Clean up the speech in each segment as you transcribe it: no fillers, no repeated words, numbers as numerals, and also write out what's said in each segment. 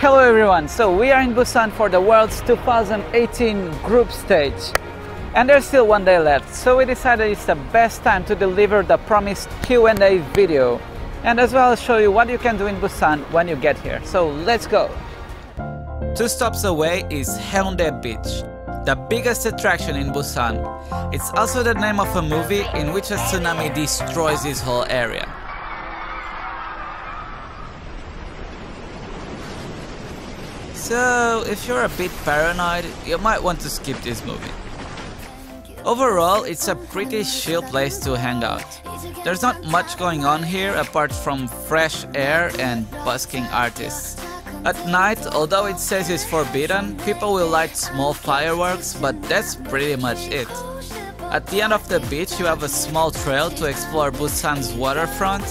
Hello everyone, so we are in Busan for the World's 2018 group stage and there's still one day left, so we decided it's the best time to deliver the promised Q&A video and as well as show you what you can do in Busan when you get here, so let's go! 2 stops away is Haeundae Beach, the biggest attraction in Busan. It's also the name of a movie in which a tsunami destroys this whole area. So, if you're a bit paranoid, you might want to skip this movie. Overall, it's a pretty chill place to hang out. There's not much going on here apart from fresh air and busking artists. At night, although it says it's forbidden, people will light small fireworks, but that's pretty much it. At the end of the beach, you have a small trail to explore Busan's waterfront,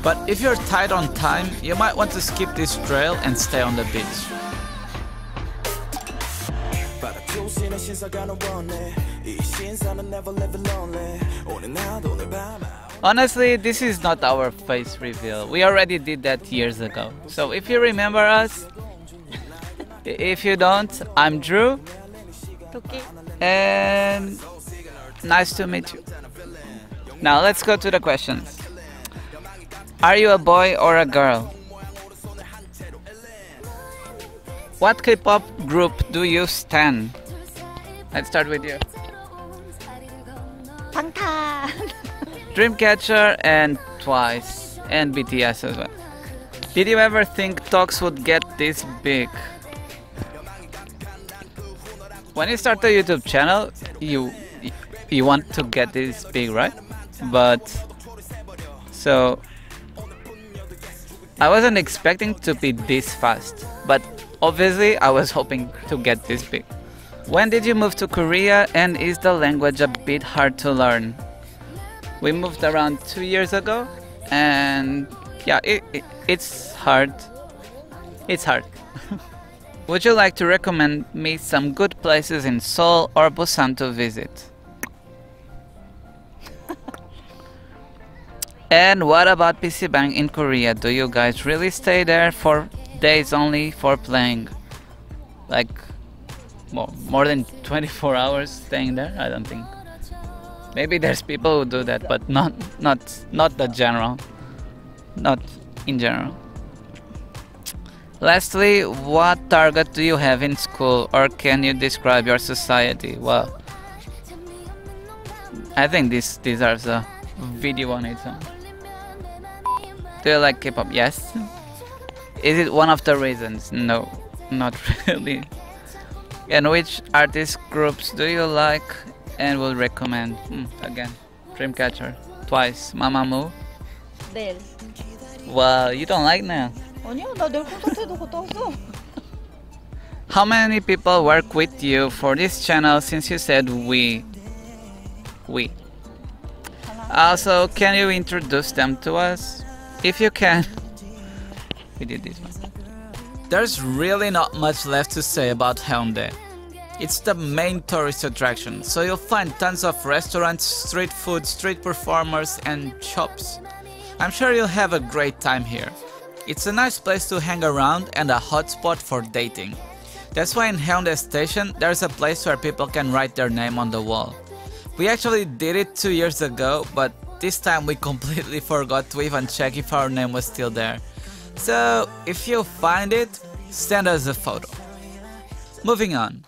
but if you're tight on time, you might want to skip this trail and stay on the beach. Honestly, this is not our face reveal. We already did that years ago. So if you remember us, if you don't, I'm Drew. And nice to meet you. Now let's go to the questions. Are you a boy or a girl? What K-pop group do you stan? Let's start with you. 방탄. Dreamcatcher and Twice and BTS as well. Did you ever think TOTKS would get this big? When you start a YouTube channel, you want to get this big, right? But so I wasn't expecting to be this fast, but obviously I was hoping to get this big. When did you move to Korea and is the language a bit hard to learn? We moved around 2 years ago and yeah, it's hard. It's hard. Would you like to recommend me some good places in Seoul or Busan to visit? And what about PC Bang in Korea? Do you guys really stay there for days only for playing? Like more than 24 hours staying there? I don't think. Maybe there's people who do that, but not the general. Not in general. Lastly, what target do you have in school, or can you describe your society? Well, I think this deserves a video on its own. Do you like K-pop? Yes. Is it one of the reasons? No, not really. And which artist groups do you like and will recommend? Again, Dreamcatcher, Twice, Mamamoo. 네. Wow, you don't like now? 아니야, 나 내일 콘서트도 갔다 왔어. How many people work with you for this channel since you said we? Also, can you introduce them to us? If you can. We did this one. There's really not much left to say about Haeundae. It's the main tourist attraction, so you'll find tons of restaurants, street food, street performers and shops. I'm sure you'll have a great time here. It's a nice place to hang around and a hotspot for dating. That's why in Haeundae Station, there's a place where people can write their name on the wall. We actually did it 2 years ago, but this time we completely forgot to even check if our name was still there. So if you find it, send us a photo. Moving on.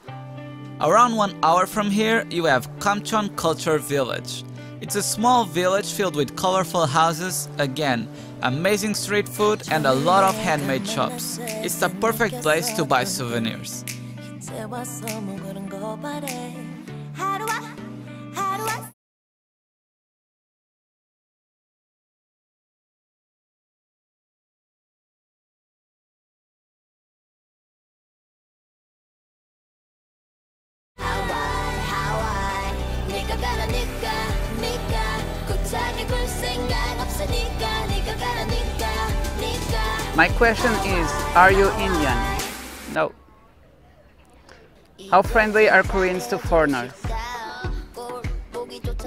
Around 1 hour from here, you have Kamcheon Culture Village. It's a small village filled with colorful houses, again, amazing street food, and a lot of handmade shops. It's the perfect place to buy souvenirs. My question is, are you Indian? No. How friendly are Koreans to foreigners?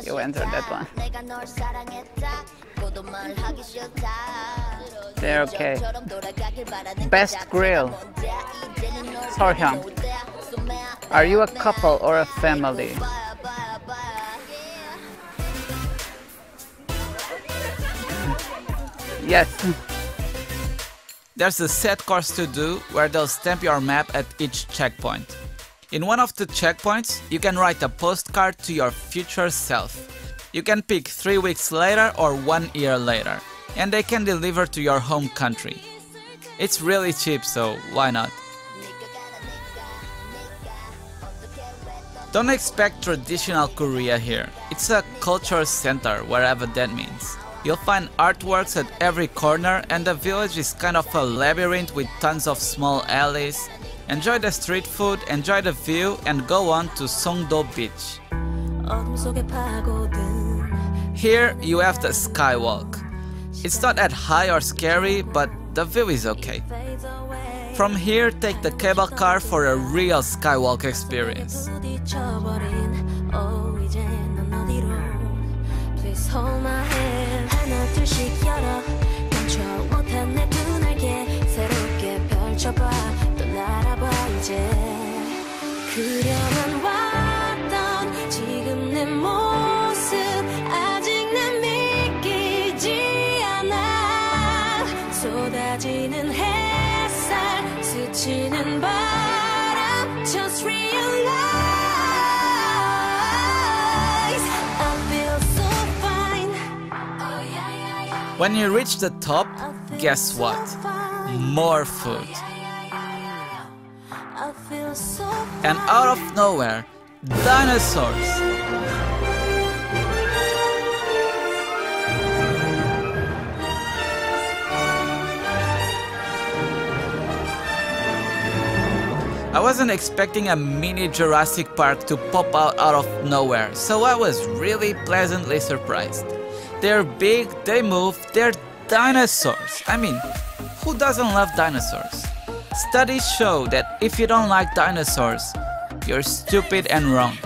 You answered that one. They're okay. Best grill. Sorhyang. Are you a couple or a family? Yes. There's a set course to do where they'll stamp your map at each checkpoint. In one of the checkpoints, you can write a postcard to your future self. You can pick 3 weeks later or 1 year later, and they can deliver to your home country. It's really cheap, so why not? Don't expect traditional Korea here. It's a culture center, wherever that means. You'll find artworks at every corner, and the village is kind of a labyrinth with tons of small alleys. Enjoy the street food, enjoy the view, and go on to Songdo Beach. Here you have the skywalk. It's not that high or scary, but the view is okay. From here, take the cable car for a real skywalk experience. When you reach the top, guess what? More food. And out of nowhere, dinosaurs. I wasn't expecting a mini Jurassic Park to pop out of nowhere, so I was really pleasantly surprised. They're big, they move, they're dinosaurs. I mean, who doesn't love dinosaurs? Studies show that if you don't like dinosaurs, you're stupid and wrong.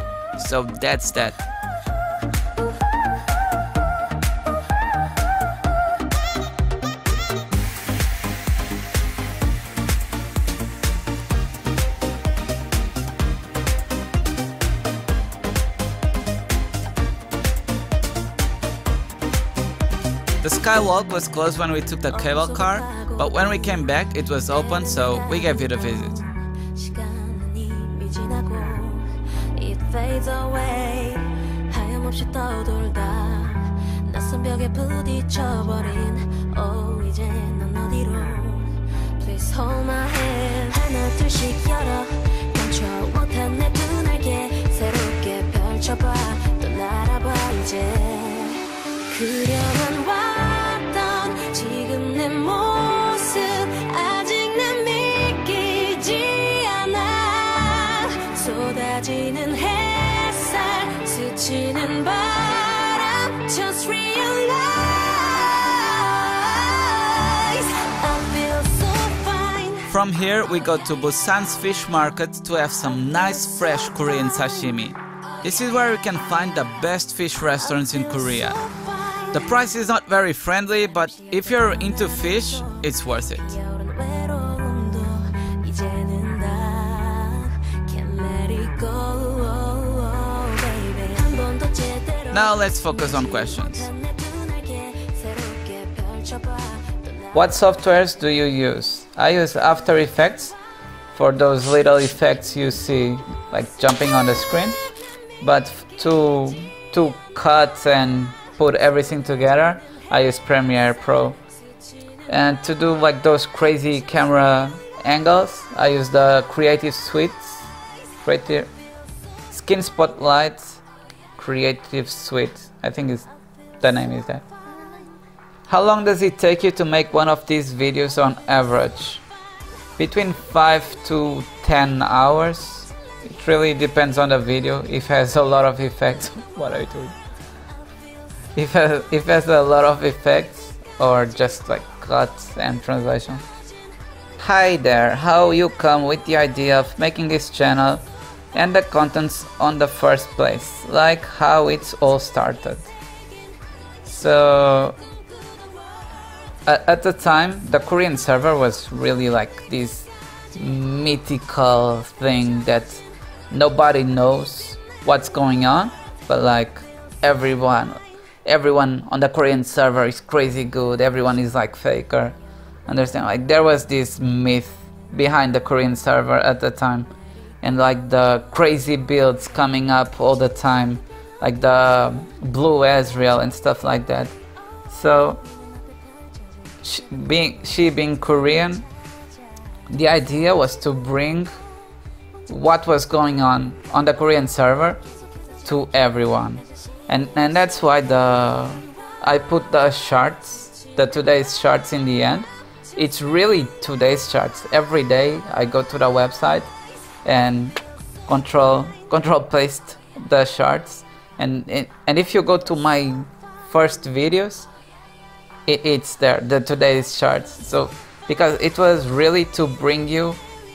So that's that. The skywalk was closed when we took the cable car, but when we came back it was open, so we gave it a visit. From here we go to Busan's fish market to have some nice fresh Korean sashimi. This is where you can find the best fish restaurants in Korea. The price is not very friendly, but if you're into fish, it's worth it. Now let's focus on questions. What softwares do you use? I use After Effects for those little effects you see, like jumping on the screen. But to cut and put everything together, I use Premiere Pro. And to do like those crazy camera angles, I use the Creative Suites, Creative Skin Spotlight, Creative Suite. I think the name is that. How long does it take you to make one of these videos on average? Between 5 to 10 hours. It really depends on the video. If it has a lot of effects, what are you doing? If it has a lot of effects or just like cuts and translation. Hi there, how you come with the idea of making this channel and the contents on the first place, like how it's all started. So at the time, the Korean server was really like this mythical thing that nobody knows what's going on, but like everyone on the Korean server is crazy good, everyone is like faker. Understand? Like there was this myth behind the Korean server at the time, and like the crazy builds coming up all the time, like the Blue Ezreal and stuff like that. So she being Korean, the idea was to bring what was going on the Korean server to everyone, and that's why I put the charts, the today's charts in the end. It's really today's charts. Every day I go to the website and control paste the charts, and if you go to my first videos, it's there, the today's charts. So because it was really to bring you,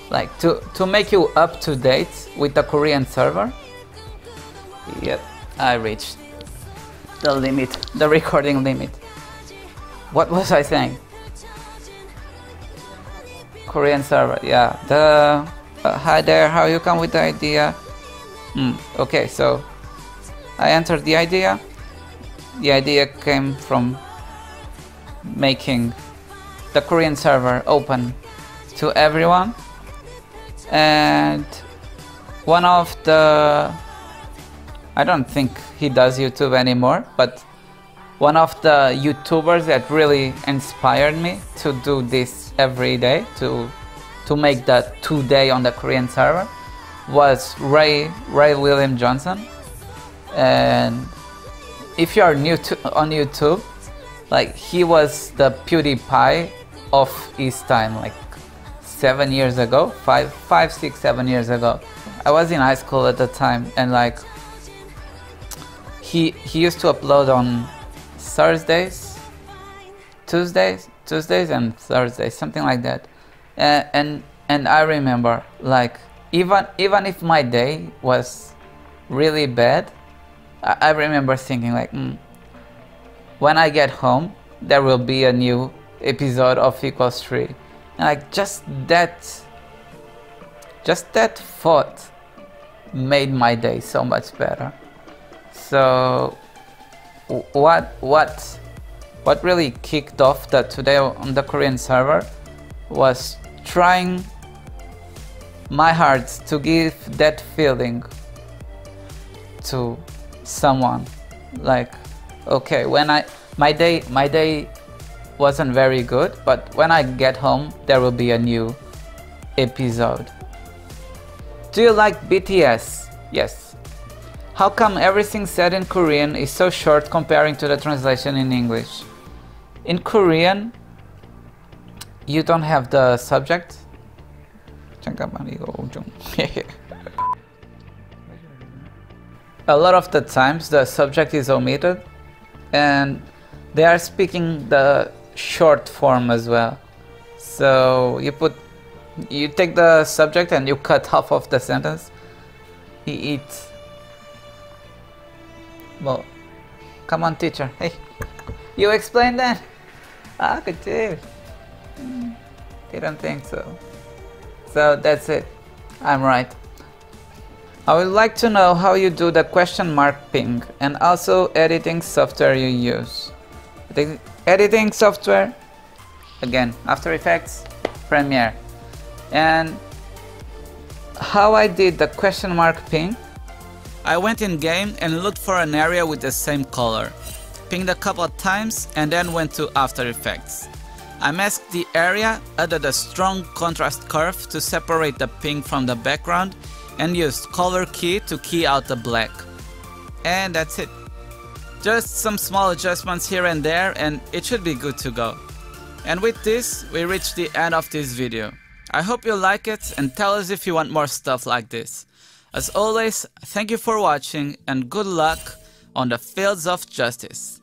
like to make you up to date with the Korean server. Yep, I reached the limit, the recording limit. What was I saying? Korean server, yeah. The hi there, how you come with the idea? Okay, so I answered the idea. The idea came from making the Korean server open to everyone, and one of the, I don't think he does YouTube anymore, but one of the YouTubers that really inspired me to do this every day, to make that today on the Korean server, was Ray William Johnson. And if you are new on YouTube, like he was the PewDiePie of his time, like 7 years ago, 5, 6, 7 years ago. I was in high school at the time, and like he used to upload on Thursdays, Tuesdays and Thursdays, something like that. And I remember, like even if my day was really bad, I remember thinking like, when I get home, there will be a new episode of Equals 3. And like just that thought made my day so much better. So what really kicked off that today on the Korean server was trying my heart to give that feeling to someone. Like, okay, when my day wasn't very good, but when I get home, there will be a new episode. Do you like BTS? Yes. How come everything said in Korean is so short comparing to the translation in English? In Korean, you don't have the subject. A lot of the times the subject is omitted, and they are speaking the short form as well. So you take the subject and you cut half of the sentence. He eats. Well, come on, teacher. Hey, you explain that? Ah, good too. Didn't think so. So that's it. I'm right. I would like to know how you do the question mark ping and also editing software you use. The editing software, again, After Effects, Premiere. And how I did the question mark ping, I went in game and looked for an area with the same color, pinged a couple of times and then went to After Effects. I masked the area, added a strong contrast curve to separate the pink from the background, and used color key to key out the black. And that's it. Just some small adjustments here and there and it should be good to go. And with this, we reach the end of this video. I hope you like it and tell us if you want more stuff like this. As always, thank you for watching and good luck on the fields of justice.